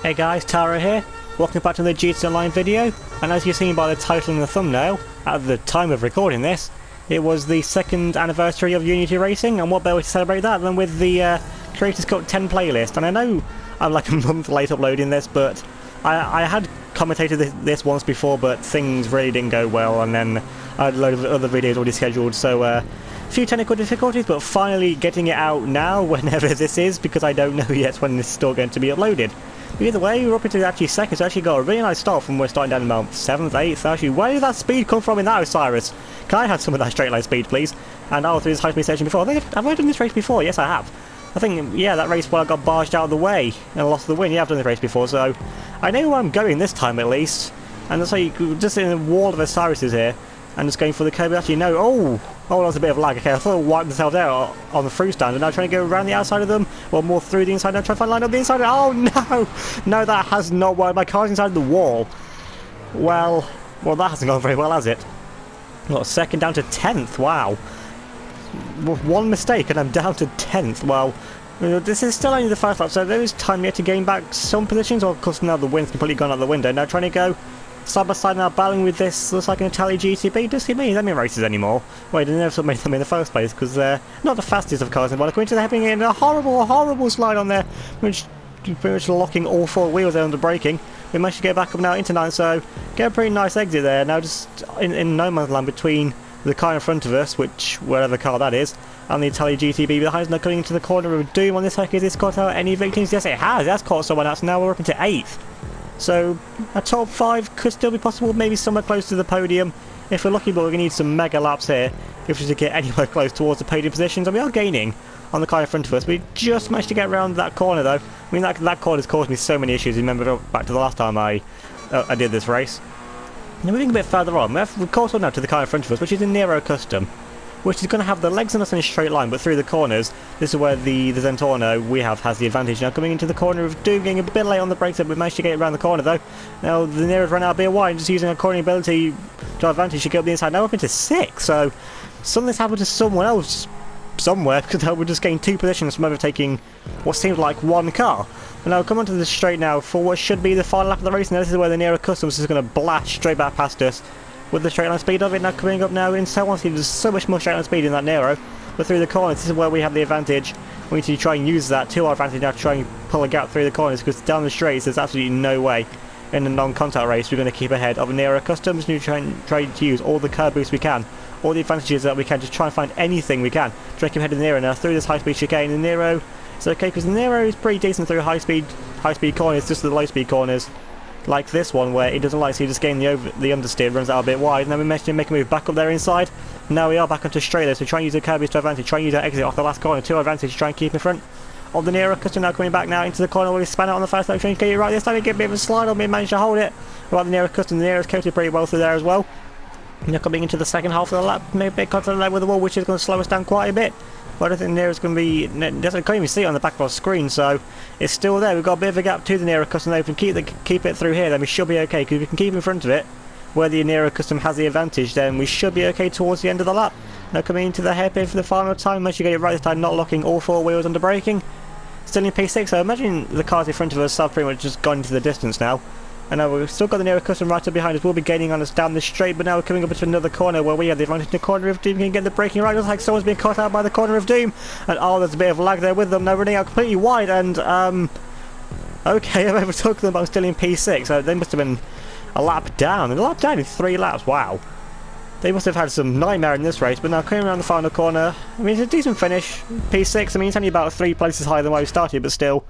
Hey guys, Taro here. Welcome back to the GTA Online video, and as you've seen by the title and the thumbnail, at the time of recording this, it was the 2nd anniversary of Unity Racing, and what better way to celebrate that than with the Creators Cut 10 playlist. And I know I'm like a month late uploading this, but I had commentated this once before, but things really didn't go well, and then I had a load of other videos already scheduled, so a few technical difficulties, but finally getting it out now, whenever this is, because I don't know yet when this is still going to be uploaded. But either way, we're up into actually seconds. Actually got a really nice start from we're starting down about 7th, 8th. Actually, where did that speed come from in that, Osiris? Can I have some of that straight line speed, please? And I'll through this high speed section before. Have I done this race before? Yes, I have. I think, yeah, that race where I got barged out of the way and lost the win. Yeah, I've done this race before, so I know where I'm going this time at least. And that's like just in a wall of Osiris's here. And just going for the curb. Actually, no. Oh, that was a bit of lag. Okay, I thought I wiped themselves out on the through stand, and now trying to go around the outside of them, well, more through the inside. Now trying to find line up the inside. Oh no, no, that has not worked. My car's inside the wall. Well, that hasn't gone very well, has it? What, second down to 10th? Wow. One mistake, and I'm down to 10th. Well, this is still only the first lap, so there is time yet to gain back some positions. Or of course, now the wind's completely gone out the window. Now trying to go side by side now, battling with this, looks like an Italian GTB. Does he mean them in races anymore? Wait, they never made them in the first place, because they're not the fastest of cars in the world. Going to the heading in a horrible slide on there, which pretty much locking all four wheels there under braking. We managed to get back up now into 9th, so get a pretty nice exit there. Now just in no man's land between the car in front of us, which, whatever car that is, and the Italian GTB behind us. Now coming into the corner of Doom on this track. Has this caught out any victims? Yes, it has. That's caught someone else. Now we're up into 8th. So a top 5 could still be possible, maybe somewhere close to the podium if we're lucky, but we're going to need some mega laps here if we're to get anywhere close towards the podium positions, and we are gaining on the car in front of us. We just managed to get around that corner though. I mean, that corner has caused me so many issues. Remember back to the last time I did this race. Now moving a bit further on, we've caught on now to the car in front of us, which is a Nero Custom, which is going to have the legs on us in a straight line, but through the corners, this is where the Zentorno we have has the advantage. Now coming into the corner of Doom, getting a bit late on the brakes, but we managed to get around the corner though. Now the Nero's run out a bit wide, and just using our cornering ability to our advantage to get up the inside. Now up into 6th, so something's happened to someone else somewhere, because now we're just getting 2 positions from overtaking what seems like 1 car. But now come onto the straight now for what should be the final lap of the race. Now this is where the Nero Customs is going to blast straight back past us with the straight line speed of it. Now coming up now in so on, there's so much more straight line speed in that Nero, but through the corners this is where we have the advantage. We need to try and use that to our advantage now to try and pull a gap through the corners, because down the straights there's absolutely no way in a non-contact race we're going to keep ahead of a Nero Customs. We try to use all the curb boosts we can, all the advantages that we can, just try and find anything we can to keep ahead of the Nero now through this high speed chicane. The Nero is okay because the Nero is pretty decent through high speed corners, just the low speed corners like this one where it doesn't like, so you just gain the understeer, runs out a bit wide, and then we managed to make a move back up there inside. Now we are back onto straight there, so try and use the curb boost to advantage, try and use that exit off the last corner to our advantage to try and keep in front of the Nero Custom. Now coming back now into the corner where we span out on the first lap, trying to get it right this time, get a bit of a slide on me and manage to hold it. While the Nero Custom, the Nero's coated pretty well through there as well. Now coming into the second half of the lap, maybe a bit contact there with the wall, which is going to slow us down quite a bit. But I don't think the Nero's going to be, I can't even see it on the back of our screen, so it's still there. We've got a bit of a gap to the Nero Custom. If we can keep it through here, then we should be okay, because if we can keep in front of it where the Nero Custom has the advantage, then we should be okay towards the end of the lap. Now coming into the hairpin for the final time, managed to get it right this time, not locking all 4 wheels under braking. Still in P6, so imagine the cars in front of us have pretty much just gone into the distance now. And now we've still got the Nero Custom right up behind us. We'll be gaining on us down the straight, but now we're coming up into another corner where we have the advantage in the corner of Doom. We can get the braking right. It looks like someone's being caught out by the corner of Doom. And oh, there's a bit of lag there with them. Now running out completely wide, and okay, I've overtook them, but I'm still in P6. So they must have been a lap down. And a lap down in 3 laps, wow. They must have had some nightmare in this race, but now coming around the final corner, I mean, it's a decent finish. P6, I mean, it's only about 3 places higher than where we started, but still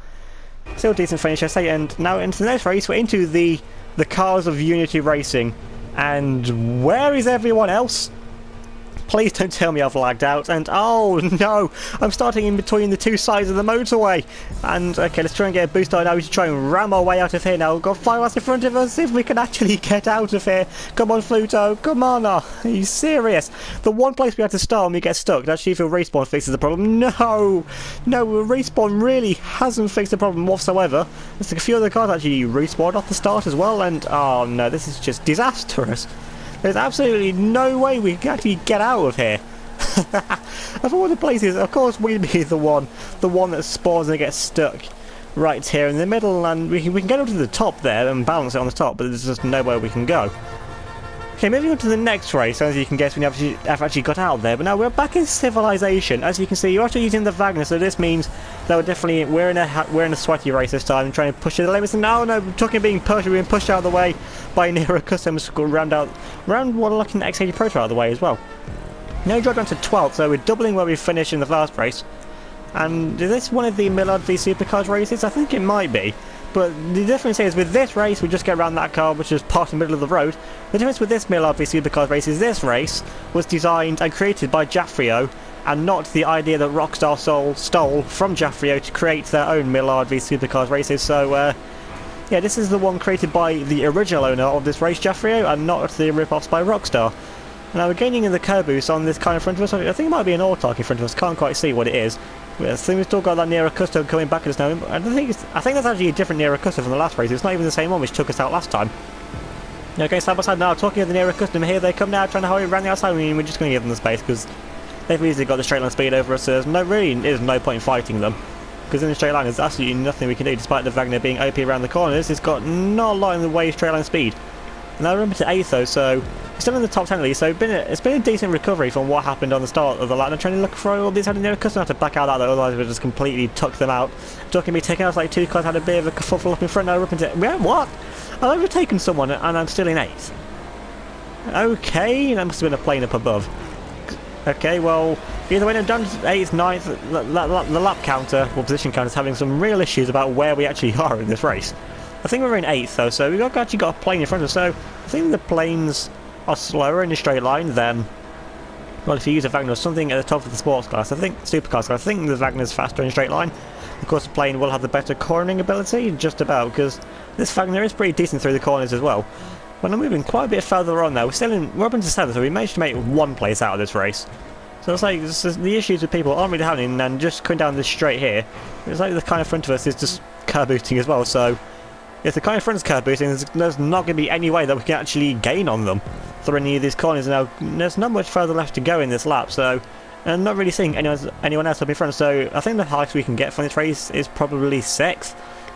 a decent finish, I say. And now into the next race, we're into the cars of Unity Racing. And where is everyone else? Please don't tell me I've lagged out. And oh no, I'm starting in between the 2 sides of the motorway. And okay, let's try and get a boost on now. We should try and ram our way out of here now. We've got 5 laps in front of us if we can actually get out of here. Come on, Fluto, come on. Are you serious? The one place we had to start when we get stuck, actually if Respawn fixes the problem. No, Respawn really hasn't fixed the problem whatsoever. There's a few other cars actually respawned off the start as well, and oh no, this is just disastrous. There's absolutely no way we can actually get out of here. Of all the places, of course we'd be the one that spawns and gets stuck right here in the middle, and we can get up to the top there and balance it on the top, but there's just nowhere we can go. Okay, moving on to the next race. As you can guess, we have actually got out there, but now we're back in Civilization. As you can see, you're actually using the Wagner, so this means that we're in a sweaty race this time, and trying to push the limits. And no, we're talking being pushed. We're being pushed out of the way by Nero Customs. Round one looking X80 Proto out of the way as well. Now we drop down to 12th, so we're doubling where we finished in the last race. And is this one of the Millard v Supercars races? I think it might be. But the difference is, with this race, we just get around that car, which is parked in the middle of the road. The difference with this Millard v Supercars race is this race was designed and created by Jafrio, and not the idea that Rockstar stole from Jafrio to create their own Millard v Supercars races. So, yeah, this is the one created by the original owner of this race, Jafrio, and not the rip-offs by Rockstar. Now we're gaining in the curb boost on this car in front of us. I think it might be an Autarch in front of us, can't quite see what it is. I think we've still got that Nero Custom coming back at us now. I think that's actually a different Nero Custom from the last race. It's not even the same one which took us out last time. Okay, side by side now, talking of the Nero Custom, here they come now, trying to hurry around the outside. I mean, we're just going to give them the space because they've easily got the straight line speed over us, so there's no point in fighting them. Because in the straight line there's absolutely nothing we can do, despite the Wagner being OP around the corners. It's got not a lot in the way of straight line speed. Now we're up to 8th though, so we're still in the top 10 at least, so it's been a decent recovery from what happened on the start of the lap. I'm trying to look for all these had Nero Custom. I have to back out that though, otherwise we'll just completely tuck them out. Talking me taking us like 2 cars, had a bit of a kerfuffle up in front, now we're up into... What? I've overtaken someone and I'm still in 8th. Okay, that must have been a plane up above. Okay, well, either way, I'm down to 8th, 9th, the lap counter, or position counter, is having some real issues about where we actually are in this race. I think we're in 8th though, so we've actually got a plane in front of us, so I think the planes are slower in a straight line than, well, if you use a Wagner or something at the top of the sports class, I think, supercars, I think the Wagner's faster in a straight line. Of course the plane will have the better cornering ability, just about, because this Wagner is pretty decent through the corners as well. When I'm moving quite a bit further on now, we're up into 7th, so we managed to make 1 place out of this race. So it's like, the issues with people aren't really happening, and just coming down this straight here, it's like the car in front of us is just curb boosting as well, so if the car in front is curb boosting, there's not going to be any way that we can actually gain on them through any of these corners. Now, there's not much further left to go in this lap, so I'm not really seeing anyone else up in front, so I think the highest we can get from this race is probably 6th.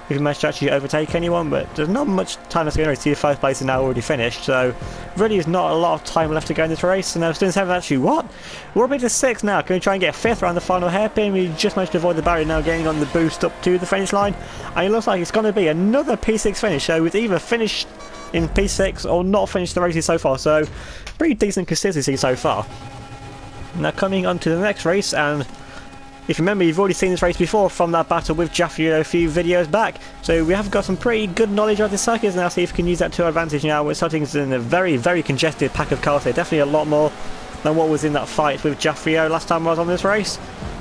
If we manage to actually overtake anyone, but there's not much time left to go. See, the 1st place is now already finished, so really is not a lot of time left to go in this race. And now still in 7th, actually, what? We're up into 6th now. Can we try and get 5th around the final hairpin? We just managed to avoid the barrier, now getting on the boost up to the finish line. And it looks like it's going to be another P6 finish, so we've either finished in P6 or not finished the races so far, so pretty decent consistency so far. Now coming on to the next race, and if you remember, you've already seen this race before from that battle with Jafrio a few videos back, so we have got some pretty good knowledge of the circuits now. See if we can use that to our advantage now. We're starting in a very, very congested pack of cars here, definitely a lot more than what was in that fight with Jafrio last time I was on this race.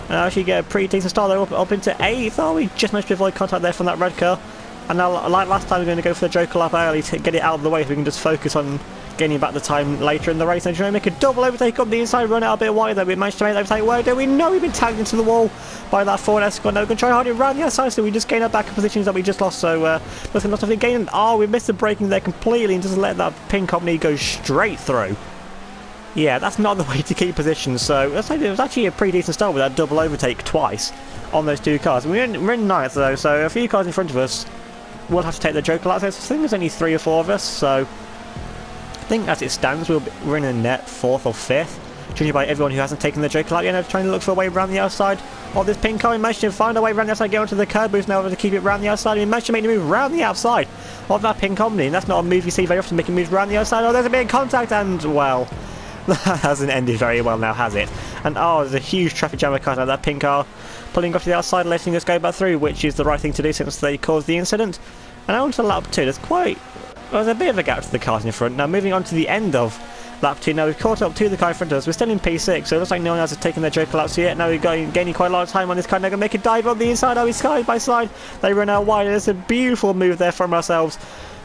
And I actually get a pretty decent start there, up into 8th. Oh, we just managed to avoid contact there from that red car. And now, like last time, we're going to go for the Joker lap early to get it out of the way so we can just focus on gaining back the time later in the race and trying to make a double overtake up the inside, run out a bit wider. We managed to make that overtake. Where do we know we've been tagged into the wall by that Ford Escort? Now we're going to try hard around the outside, so we just gain our back positions that we just lost. So nothing lost of the gain. Oh, we missed the braking there completely and just let that pin company go straight through. Yeah, that's not the way to keep positions. So it was actually a pretty decent start with that double overtake twice on those 2 cars. We're in 9th though, so a few cars in front of us will have to take the Joker laps. I think there's only 3 or 4 of us, so I think as it stands we're in a net 4th or 5th, judging by everyone who hasn't taken the Joker lap yet. Trying to look for a way around the outside of this pin car. We managed to find a way around the outside, get onto the curb boost now to keep it around the outside. We managed to make the move around the outside of that pin company, and that's not a move you see very often, making moves around the outside. Oh, there's a bit of contact, and well, that hasn't ended very well now, has it? And oh, there's a huge traffic jam of cars now. That pin car pulling off to the outside, letting us go back through, which is the right thing to do since they caused the incident. And now onto lap 2, there's a bit of a gap to the cars in front. Now moving on to the end of lap 2, now we've caught up to the car in front of us. We're still in P6, so it looks like no one else has taken their Joker laps yet. Now we're gaining quite a lot of time on this car. Now going to make a dive on the inside. Oh, we side by side. They run out wide. It's a beautiful move there from ourselves.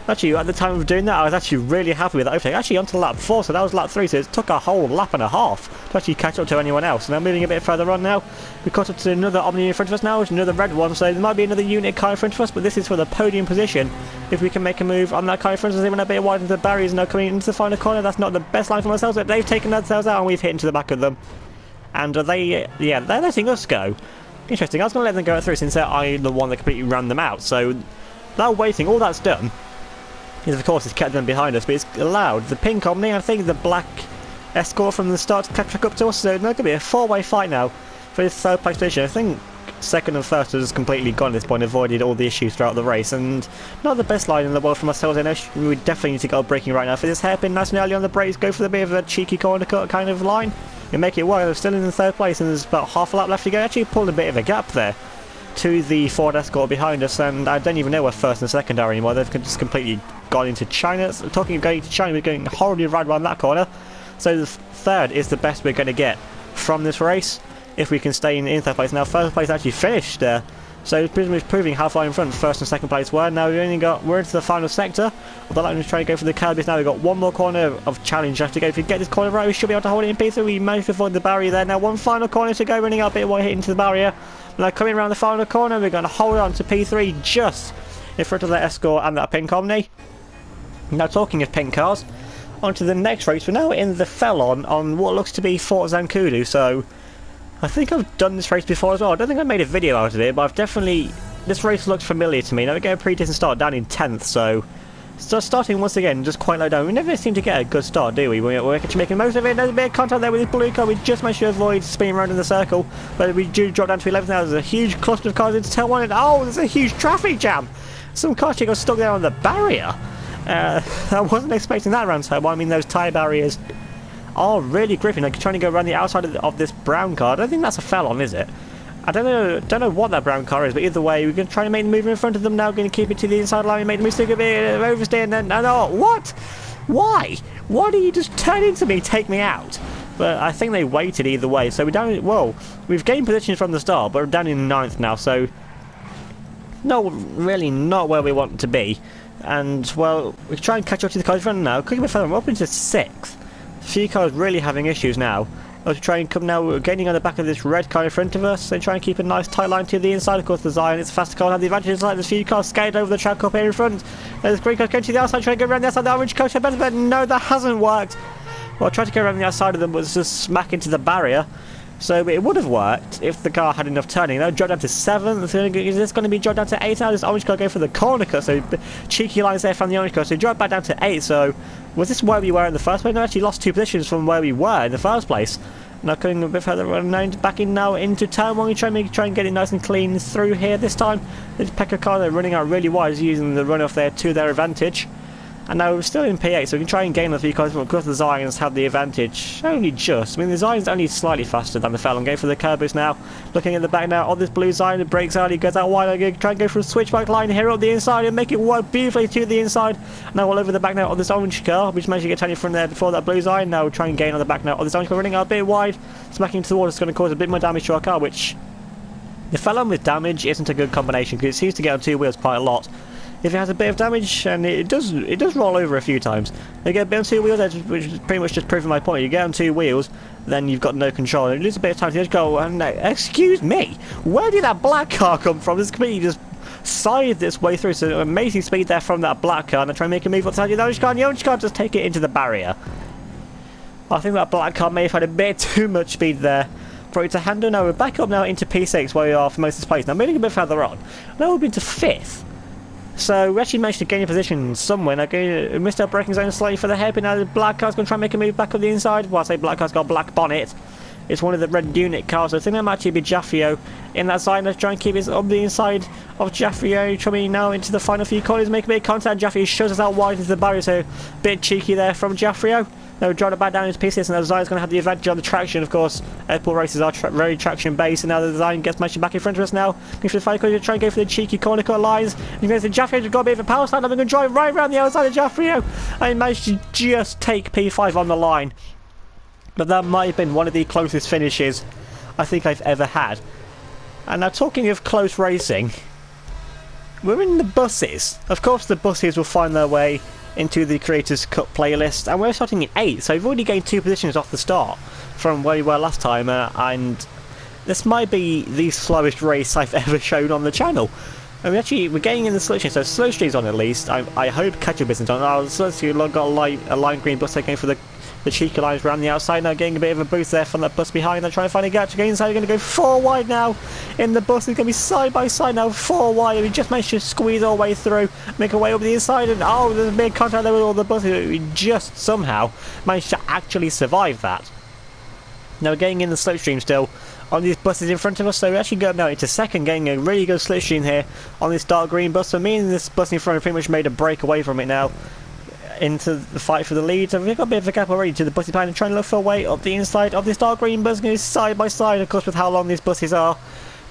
Actually, at the time of doing that, I was actually really happy with that overtake. Actually, onto lap 4, so that was lap 3, so it took a whole lap and a half to actually catch up to anyone else. Now, moving a bit further on now, we caught up to another Omni in front of us now, which is another red one, so there might be another unit car in front of us, but this is for the podium position. If we can make a move on that car in front of us, they went a bit wide into the barriers, now coming into the final corner. That's not the best line for ourselves, but they've taken themselves out and we've hit into the back of them. And they're letting us go. Interesting, I was going to let them go through since I'm the one that completely ran them out, so that waiting, all that's done is of course it's kept them behind us, but it's allowed the pink Omni, I think the black Escort from the start to catch back up to us, so there's going to be a 4-way fight now for this third place position. I think second and first has completely gone at this point, avoided all the issues throughout the race, and not the best line in the world from ourselves. We definitely need to go braking right now for this hairpin nice and early on the brakes, go for the bit of a cheeky corner cut kind of line and make it work. They're still in the third place and there's about half a lap left to go. Actually pulled a bit of a gap there to the Ford Escort behind us, and I don't even know where first and second are anymore. They've just completely gone into China. So talking of going to China, we're going horribly right around that corner. So the third is the best we're going to get from this race if we can stay in third place. Now first place actually finished there, so pretty much proving how far in front first and second place were. Now we're into the final sector. Although I'm just trying to go for the Kelbys now. We've got one more corner of challenge left to go. If we get this corner right, we should be able to hold it in P3. We managed to avoid the barrier there. Now one final corner to go, running up a bit while hitting to the barrier. Now coming around the final corner, we're going to hold on to P3 just in front of the Escort and that pink Omni. Now talking of pink cars, on to the next race. We're now in the Felon on what looks to be Fort Zancudo, so I think I've done this race before as well. I don't think I made a video out of it, but I've definitely... This race looks familiar to me. Now we get a pretty decent start down in 10th, so starting once again just quite low down. We never seem to get a good start, do we? We're actually making most of it. There's a bit of contact there with this blue car. We just managed to avoid spinning around in the circle, but we do drop down to 11th now. There's a huge cluster of cars into turn 1, and oh, there's a huge traffic jam. Some cars got stuck there on the barrier. I wasn't expecting that around turn 1. I mean, those tyre barriers are really gripping. Like trying to go around the outside of this brown car. I don't think that's a Felon, is it? I don't know what that brown car is, but either way, we're going to try and make the move in front of them now. Going to keep it to the inside line, make the mistake of it, oversteer, and then oh, what? Why? Why do you just turn into me, take me out? But I think they waited either way. So we're down. Well, we've gained position from the start, but we're down in 9th now. So really not where we want to be. And well, we try and catch up to the cars in front now. Quick a bit further, we're up into 6th. A few cars really having issues now. I'll try and come now, we're gaining on the back of this red car in front of us and try and keep a nice tight line to the inside. Of course, the Zion, it's a faster car, have the advantage. Like there's a few cars scattered over the track up here in front. There's green cars going to the outside, trying to go around the outside. The orange car should better, but no, that hasn't worked. Well, I tried to go around the outside of them, but was just smack into the barrier. So it would have worked if the car had enough turning. Now dropped down to 7th. Is this going to be dropped down to 8 now? This orange car going for the corner cut, so cheeky lines there from the orange car. So dropped back down to 8. So was this where we were in the first place? No, actually lost 2 positions from where we were in the first place. Now coming a bit further around, back in now into turn 1. We try and get it nice and clean through here this time. This Pekka car, they're running out really wide, using the runoff there to their advantage. And now we're still in P8, so we can try and gain the 3 cars, but of course the Zions have the advantage. Only just. I mean, the Zion's only slightly faster than the Felon. Going for the Kelbys now. Looking at the back now of this blue Zion, it breaks out, he goes out wide. I'm going to try and go for a switchback line here up the inside and make it work beautifully to the inside. Now all over the back now of this orange car, which managed to get turning from there before that blue Zion. Now we're trying and gain on the back now of this orange car, running out a bit wide, smacking into the wall. It's going to cause a bit more damage to our car, which the Felon with damage isn't a good combination because it seems to get on 2 wheels quite a lot. If it has a bit of damage, and it does roll over a few times. You get a bit on 2 wheels, which is pretty much just proving my point. You get on 2 wheels, then you've got no control. And you lose a bit of time to just go, and excuse me, where did that black car come from? It's completely just scythed its way through. So amazing speed there from that black car. And I try and make a move outside the orange car, and the orange car just take it into the barrier. I think that black car may have had a bit too much speed there for it to handle. Now we're back up now into P6, where we are for most of this place. Now moving a bit further on. Now we've been to 5th. So we actually managed to gain a position somewhere. Now we missed our braking zone slightly for the hairpin. Now the black car's going to try and make a move back up the inside. Well, I say black car's got a black bonnet. It's one of the red unit cars. So I think that might actually be Jaffrio in that side. Let's try and keep it up the inside of Jaffrio. Coming now into the final few corners, make a bit of contact. Jaffrio shows us out wide into the barrier, so a bit cheeky there from Jaffrio. Now we drive it back down into P6, and the Zion's going to have the advantage on the traction. Of course, airport races are very traction based, and now the Zion gets matched back in front of us now. Going for the final corner, try and go for the cheeky corner cut lines. And goes to Jaffrio, got a bit of a power slide. I'm going to drive right around the outside of Jaffrio. I managed to just take P5 on the line. But that might have been one of the closest finishes I think I've ever had. And now talking of close racing, we're in the buses. Of course the buses will find their way into the Creators Cup playlist, and we're starting in 8th, so we've already gained 2 positions off the start from where we were last time, and this might be the slowest race I've ever shown on the channel. I mean, actually, we're getting in the slow stream, so slowstream's on at least. I hope ketchup isn't on. Oh, so you've got a lime green bus going for the the cheeky lines around the outside now, getting a bit of a boost there from that bus behind. They're trying to find a gap to get inside. They're going to go 4 wide now in the bus. It's going to be side by side now, 4 wide. We just managed to squeeze our way through, make our way over the inside, and oh, there's a big contact there with all the buses. We just somehow managed to actually survive that. Now we're getting in the slipstream still on these buses in front of us, so we actually go now into second, getting a really good slipstream here on this dark green bus. So me and this bus in front have pretty much made a break away from it now into the fight for the lead. So we've got a bit of a gap already to the buses behind and trying to look for a way up the inside of this dark green bus, going side by side. Of course, with how long these buses are,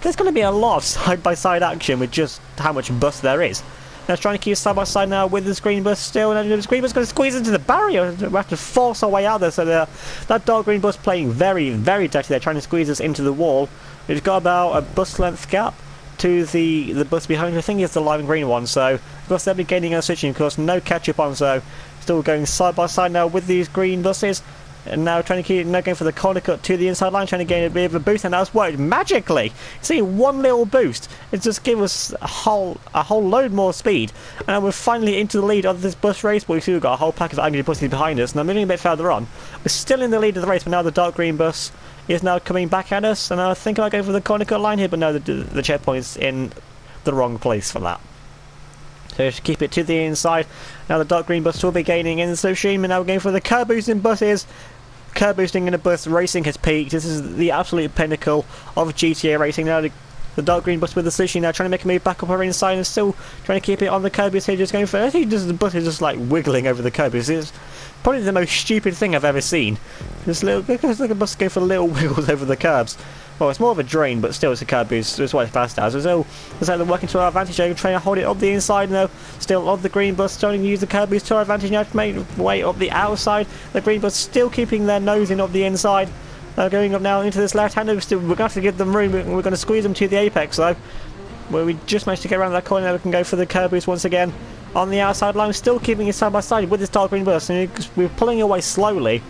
there's going to be a lot of side by side action with just how much bus there is. Now trying to keep side by side now with this green bus still, and this green bus is going to squeeze into the barrier. We have to force our way out there, so that dark green bus playing very, very dirty there, trying to squeeze us into the wall. We've got about a bus length gap to the bus behind. I think it's the lime green one, so of course they'll be gaining a switching, of course no catch up on, so still going side by side now with these green buses. And now trying to keep going for the corner cut to the inside line, trying to gain a bit of a boost, and that's worked magically. See, one little boost, it just gave us a whole load more speed, and we're finally into the lead of this bus race. But we see we've got a whole pack of angry buses behind us, and I'm moving a bit further on. We're still in the lead of the race, but now the dark green bus is now coming back at us, and I think I might go for the corner cut line here, but no, the checkpoint's in the wrong place for that. So just keep it to the inside. Now the dark green bus will be gaining in the slipstream, and now we're going for the curb boosting buses. Curb boosting in a bus racing has peaked. This is the absolute pinnacle of GTA racing. Now the dark green bus with the slipstream now trying to make a move back up over inside and still trying to keep it on the curb boost here, just going for it. I think the bus is just like wiggling over the curb boost. It's probably the most stupid thing I've ever seen. Just little, because like a bus going for little wiggles over the curbs. Well, it's more of a drain, but still it's a curb boost. It's what it's classed as. So it's like they're working to our advantage. They're trying to hold it up the inside now. Still on the green bus, starting to use the curb boost to our advantage now to make way up the outside. The green bus still keeping their nose in up the inside. Going up now into this left hander. We're going to have to give them room. We're going to squeeze them to the apex though. Where we just managed to get around that corner. Now we can go for the curb boost once again on the outside line. Still keeping it side by side with this dark green bus. And we're pulling away slowly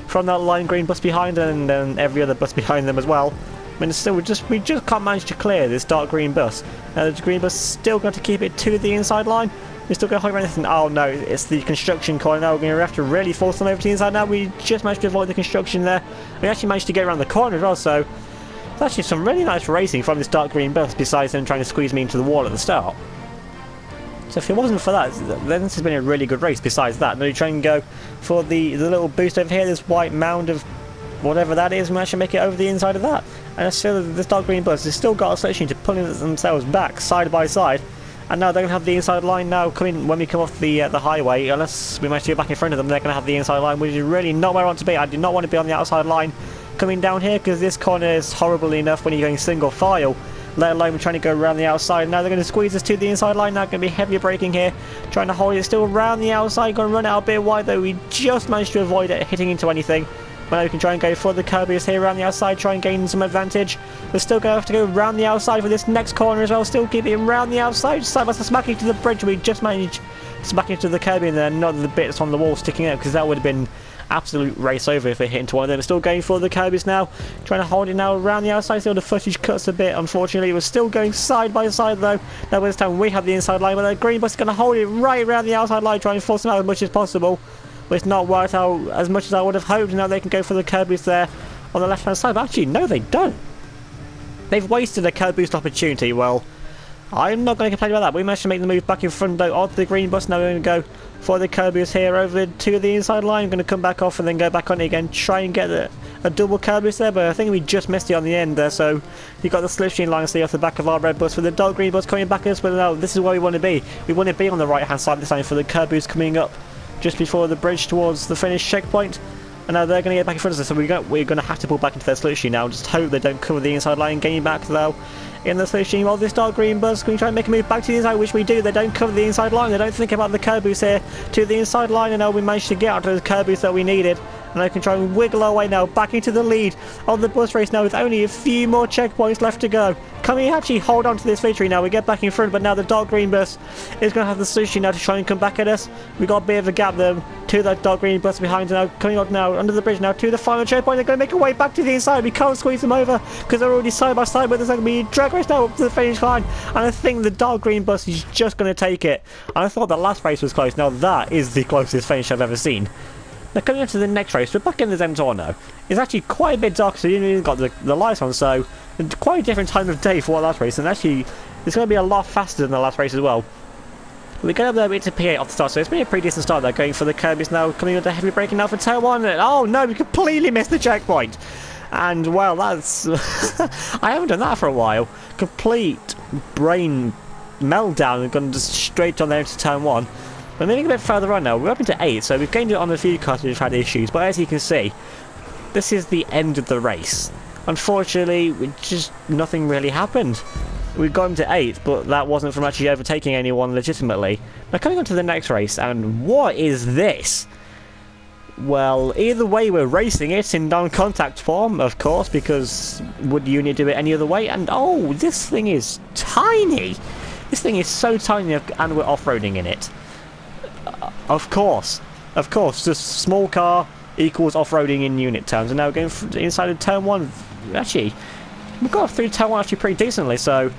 from that lime green bus behind, and every other bus behind them as well. I mean, still, we just can't manage to clear this dark green bus. The green bus still got to keep it to the inside line. We're still going to hold around this, and oh no, it's the construction corner. Now we're going to have to really force them over to the inside. Now we just managed to avoid the construction there. We actually managed to get around the corner as well, so it's actually some really nice racing from this dark green bus, besides them trying to squeeze me into the wall at the start. So if it wasn't for that, then this has been a really good race besides that. Now we try and go for the little boost over here, this white mound of whatever that is, and we actually make it over the inside of that. And still, this dark green bus has still got a solution to pulling themselves back side by side. And now they're going to have the inside line now coming when we come off the highway. Unless we manage to get back in front of them, they're going to have the inside line, which is really not where I want to be. I do not want to be on the outside line coming down here, because this corner is horrible enough when you're going single file, let alone trying to go around the outside. Now they're going to squeeze us to the inside line. Now going to be heavier braking here, trying to hold it still around the outside. Going to run out a bit wide though. We just managed to avoid it hitting into anything. But now we can try and go for the curb boost here around the outside, try and gain some advantage. We're still going to have to go around the outside for this next corner as well. Still keep it around the outside, side by side, smacking to the bridge. We just managed to smack into the curb and then not the bits on the wall sticking out, because that would have been absolute race over if it hit into one of them. Still going for the curb boost now, trying to hold it now around the outside. Still the footage cuts a bit, unfortunately. We're still going side by side though. Now this time we have the inside line, but the green bus is going to hold it right around the outside line, trying to force them out as much as possible. But it's not worked out as much as I would have hoped. Now they can go for the curb boost there on the left hand side, but actually no, they don't. They've wasted a curb boost opportunity. Well, I'm not going to complain about that. We managed to make the move back in front though of the green bus. Now we're going to go for the curb boost here over to the inside line. I'm going to come back off and then go back on it again, try and get a double curb boost there, but I think we just missed it on the end there. So you've got the slipstream line off the back of our red bus with the dark green bus coming back at us. But no, this is where we want to be. We want to be on the right hand side this time for the curb boost coming up just before the bridge towards the finish checkpoint. And now they're going to get back in front of us, so we're going to have to pull back into their slipstream now. Just hope they don't cover the inside line, getting back though in the slipstream of this dark green bus. Can we try and make a move back to the inside, which we do. They don't cover the inside line, they don't think about the curb boost here to the inside line, and now we managed to get out to the curb boost that we needed. And I can try and wiggle our way now back into the lead of the bus race now with only a few more checkpoints left to go. Can we actually hold on to this victory now? We get back in front, but now the dark green bus is going to have the solution now to try and come back at us. We got a bit of a gap there to that dark green bus behind, now coming up now under the bridge now to the final checkpoint. They're going to make a way back to the inside. We can't squeeze them over because they're already side by side with us. They're going to be drag race now up to the finish line, and I think the dark green bus is just going to take it. And I thought the last race was close. Now that is the closest finish I've ever seen. Now coming into the next race, we're back in the Zentorno. It's actually quite a bit dark, so you haven't even got the lights on, so quite a different time of day for what last race, and actually it's going to be a lot faster than the last race as well. We get up there into P8 off the start, so it's been a pretty decent start there, going for the Kirby's now, coming under heavy braking now for turn 1, and oh no, we completely missed the checkpoint! And well, that's... I haven't done that for a while. Complete brain meltdown and gone just straight on there into turn 1. We're moving a bit further on now, we're up into 8, so we've gained it on a few cars which have had issues, but as you can see, this is the end of the race. Unfortunately, just nothing really happened. We got him to 8, but that wasn't from actually overtaking anyone legitimately. Now coming on to the next race, and what is this? Well, either way we're racing it in non-contact form, of course, because would Uni do it any other way? And oh, this thing is tiny! This thing is so tiny and we're off-roading in it. Of course, just small car equals off-roading in unit terms, and now we're going inside of turn 1. Actually, we got through turn 1 actually pretty decently, so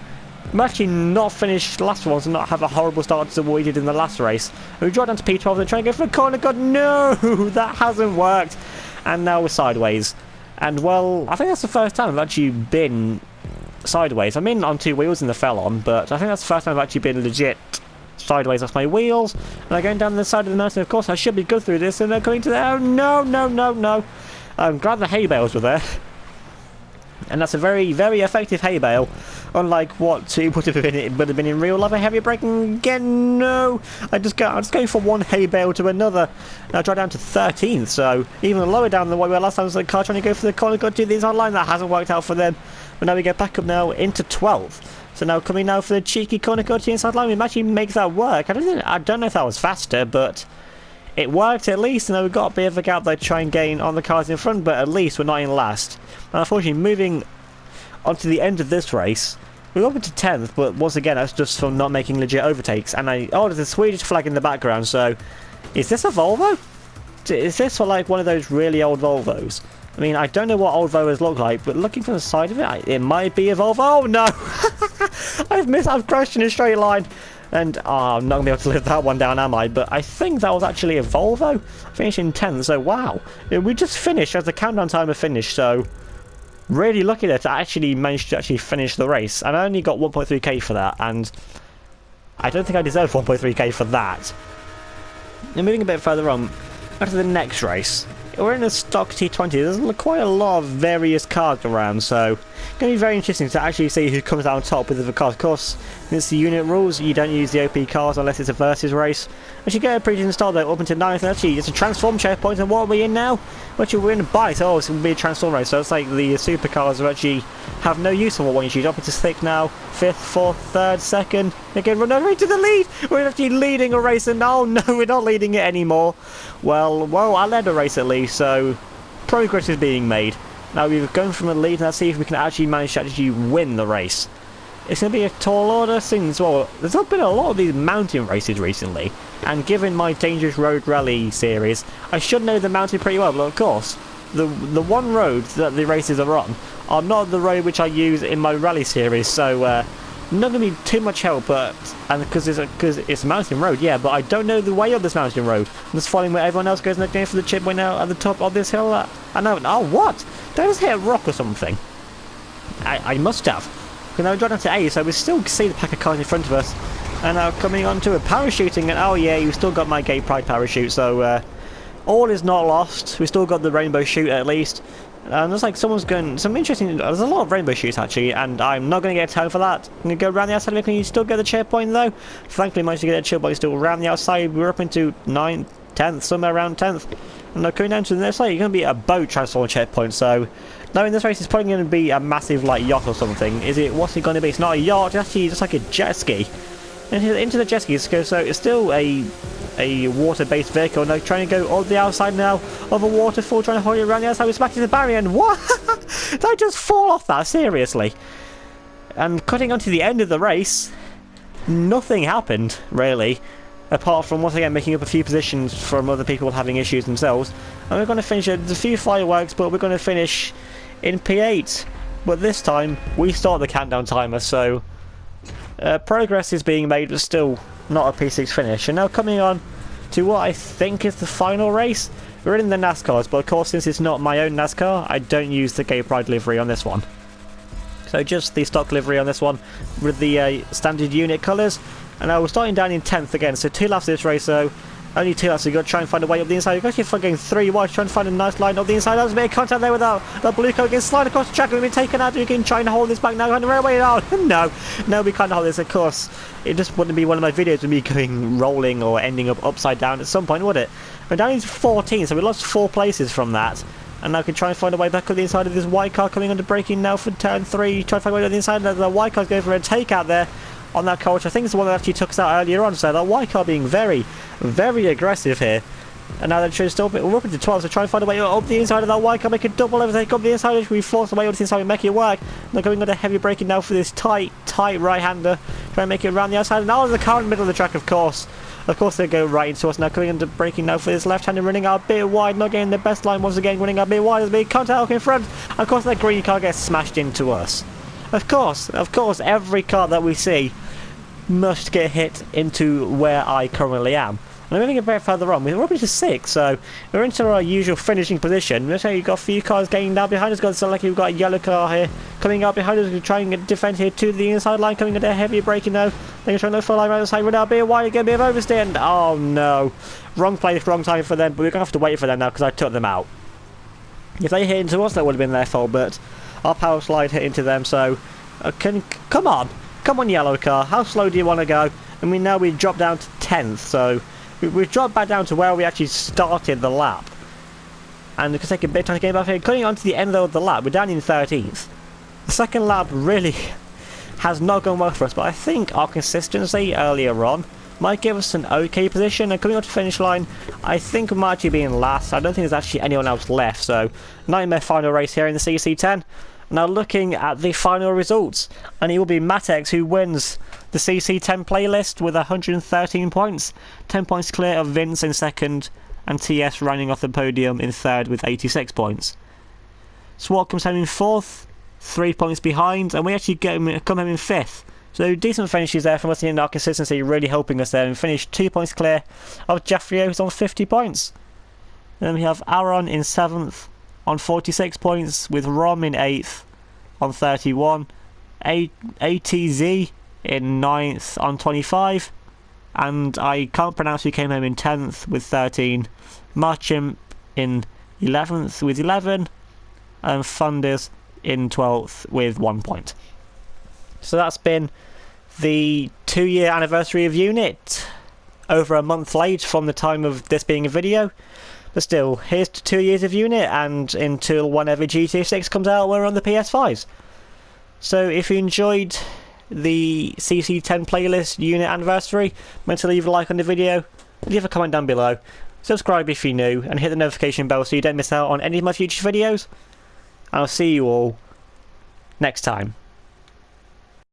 I'm actually not finished last ones and not have a horrible start to what we did in the last race. And we draw down to P12 and try and go for the corner. God, no! That hasn't worked. And now we're sideways. And well, I think that's the first time I've actually been sideways. I'm in on 2 wheels in the Felon, but I think that's the first time I've actually been legit sideways off my wheels. And I'm going down the side of the mountain. Of course, I should be good through this, and they're coming to there. Oh, no. I'm glad the hay bales were there. And that's a very, very effective hay bale, unlike what it would have been in real life. A heavy braking again. No, I'm just going from one hay bale to another. Now drive down to 13th, so even lower down than what we were last time. Was the car trying to go for the corner, got to do these online. That hasn't worked out for them. But now we get back up now into 12th. So now coming now for the cheeky corner, got to the inside line. We actually make that work. I don't know if that was faster, but it worked at least, and then we've got a bit of a gap there to try and gain on the cars in front, but at least we're not in last. And unfortunately, moving on to the end of this race, we're up into 10th, but once again, that's just from not making legit overtakes. And there's a Swedish flag in the background, so is this a Volvo? Is this for like one of those really old Volvos? I mean, I don't know what old Volvos look like, but looking from the side of it, it might be a Volvo. Oh no! I've crashed in a straight line. And I'm not going to be able to live that one down, am I? But I think that was actually a Volvo finishing 10th, so wow. We just finished as the countdown timer finished, so really lucky there to actually manage to actually finish the race. And I only got 1.3k for that, and I don't think I deserve 1.3k for that. And moving a bit further on, after the next race, we're in a stock T20. There's quite a lot of various cars around, so it's going to be very interesting to actually see who comes out on top with the cars. Of course, it's the unit rules. You don't use the OP cars unless it's a versus race. We should get a pretty decent start though, up into 9th. Actually, it's a transform checkpoint, and what are we in now? Actually, we're in a bite. Oh, it's going to be a transform race, so it's like the supercars actually have no use for what one you choose. Up into 6th now, 5th, 4th, 3rd, 2nd. Again, run over into the lead. We're actually leading a race, and oh no, we're not leading it anymore. Well, I led a race at least, so progress is being made. Now we're going from a lead, and let's see if we can actually manage to actually win the race. It's going to be a tall order thing as well. There's been a lot of these mountain races recently, and given my Dangerous Road Rally series, I should know the mountain pretty well, but of course, the one road that the races are on are not the road which I use in my rally series, so not going to be too much help, and because it's a mountain road, yeah, but I don't know the way of this mountain road. I'm just following where everyone else goes, and they're going for the chip now at the top of this hill. I know. Oh, what? Did I just hit a rock or something? I must have. Because now we're down to 8, so we still see the pack of cars in front of us. And now coming on to a parachuting, and oh yeah, you still got my Gay Pride parachute, so all is not lost. We still got the rainbow chute at least. And there's like someone's going, some interesting, there's a lot of rainbow shoots actually, and I'm not going to get a tow for that. I'm going to go around the outside. Can you still get the checkpoint though? Thankfully managed to get a checkpoint still around the outside. We're up into 9th, 10th, somewhere around 10th. And now coming down to the next side, you're going to be a boat transform checkpoint, so now in this race it's probably going to be a massive like yacht or something. What's it going to be? It's not a yacht, it's actually just like a jet ski. And into the jet ski, so it's still a water-based vehicle. Now trying to go on the outside now of a waterfall, trying to hold it around the outside. We smacked into the barrier, and what? Did I just fall off that? Seriously? And cutting onto the end of the race, nothing happened really, apart from once again making up a few positions from other people having issues themselves. And we're going to finish. There's a few fireworks, but we're going to finish in P8. But this time we start the countdown timer, so progress is being made, but still not a P6 finish. And now coming on to what I think is the final race. we're in the NASCARs, but of course since it's not my own NASCAR, I don't use the Gay Pride livery on this one. So just the stock livery on this one with the standard unit colours. And we're starting down in 10th again, so 2 laps of this race, so only 2 laps, so you've got to try and find a way up the inside. You've actually fucking 3 wide, trying to find a nice line up the inside. There's a bit of contact there with the blue car getting slide across the track. We've been taken out. We can try and hold this back now. On the railway now. No, we can't hold this. Of course, it just wouldn't be one of my videos with me going rolling or ending up upside down at some point, would it? We're down into 14, so we lost 4 places from that. And now we can try and find a way back up the inside of this white car coming under braking now for turn 3. Try to find a way up the inside. The white car's going for a takeout there on that car, which I think is the one that actually took us out earlier on. So that white car being very, very aggressive here. And now they're still we're up into 12, so try and find a way up the inside of that white car, make a double overtake up the inside. We force the way up the inside and make it work. And they're going under heavy braking now for this tight right-hander. Try and make it around the outside. And now there's the car in the middle of the track, of course. Of course they go right into us now, coming under braking now for this left-hander, running out a bit wide, not getting the best line once again, running out a bit wide. There's a big contact in front. And of course that green car gets smashed into us. Of course, every car that we see must get hit into where I currently am. And I'm moving a bit further on. We're up into 6, so we're into our usual finishing position. Let's say you've got a few cars getting down behind us. It's like you've got a yellow car here coming up behind us, trying to defend here to the inside line, coming into heavy braking now. They're trying to full line right side, run out a bit wide again, a bit of oversteer, and oh no. Wrong place, wrong time for them, but we're going to have to wait for them now because I took them out. If they hit into us, that would have been their fault, but our power slide hit into them, so come on, yellow car, how slow do you want to go? And we dropped down to 10th, so we've dropped back down to where we actually started the lap. And it could take a bit of time to get back here. Coming on to the end of the lap, we're down in 13th. The second lap really has not gone well for us, but I think our consistency earlier on might give us an okay position. And coming on to the finish line, I think we might actually be in last. I don't think there's actually anyone else left, so nightmare final race here in the CC10. Now looking at the final results, and it will be Matex who wins the CC10 playlist with 113 points, 10 points clear of Vince in second, and TS running off the podium in third with 86 points. Swart comes home in fourth, 3 points behind, and we actually come home in fifth. So decent finishes there from us, in our consistency really helping us there, and finished 2 points clear of Jeffrey, who's on 50 points. Then we have Aaron in 7th on 46 points, with Rom in 8th on 31, ATZ in 9th on 25, and I can't pronounce who came home in 10th with 13, Marchimp in 11th with 11, and Funders in 12th with 1 point. So that's been the 2-year anniversary of Unit, over a month late from the time of this being a video. But still, here's to 2 years of Unit, and until whenever GTA 6 comes out, we're on the PS5s. So if you enjoyed the CC10 playlist Unit anniversary, remember to leave a like on the video, leave a comment down below, subscribe if you're new, and hit the notification bell so you don't miss out on any of my future videos. I'll see you all next time.